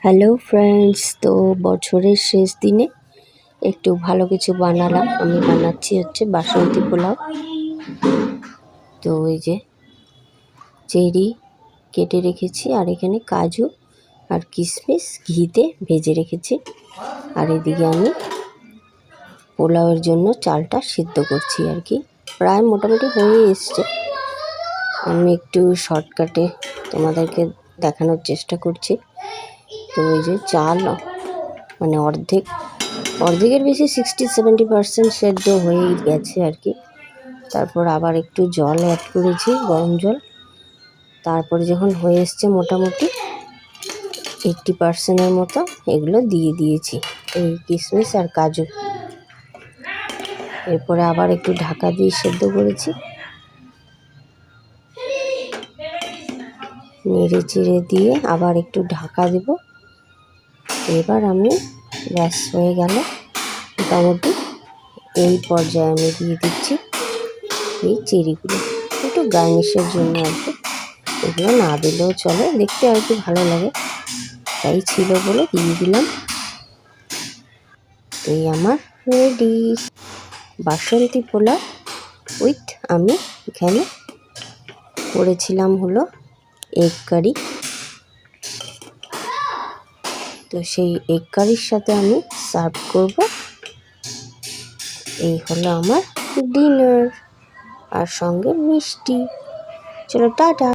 Hello friends, তো বছরের শেষ দিনে একটু ভালো কিছু বানালাম। আমি বানাচ্ছি হচ্ছে বাসন্তী পোলাও। তো এই যে চেরি কেটে রেখেছি, আর এখানে কাজু আর কিশমিশ ঘিতে ভেজে রেখেছি। আর এদিকে আমি পোলাওয়ের জন্য চালটা সিদ্ধ করছি আর কি। প্রায় মোটামুটি হয়ে এসছে। আমি একটু শর্টকাটে তোমাদেরকে দেখানোর চেষ্টা করছি। তো এই যে চাল মানে অর্ধেকের বেশি 60-70% সেদ্ধ হয়েই গেছে আর কি। তারপর আবার একটু জল অ্যাড করেছি, গরম জল। তারপরে যখন হয়ে এসছে মোটামুটি 80%-এর মতো, এগুলো দিয়ে দিয়েছি এই কিশমিশ আর কাজু। এরপরে আবার একটু ঢাকা দিয়ে সেদ্ধ করেছি, নেড়ে চেড়ে দিয়ে আবার একটু ঢাকা দেব। এবার আমি ব্যাস হয়ে গেল মোটামুটি। এই পর্যায়ে আমি দিয়ে দিচ্ছি এই চেরিগুলো, একটু গার্নিশের জন্য আর কি। এগুলো না দিলেও চলে, দেখতে আর কি ভালো লাগে, তাই ছিল বলে দিয়ে দিলাম। এই আমার রেডি বাসন্তী পোলাও উইথ, আমি এখানে করেছিলাম হলো এগ কারি। তো সেই এগ কারির সাথে আমি সার্ভ করব। এই হলো আমার ডিনার, আর সঙ্গে মিষ্টি। চলো টাটা।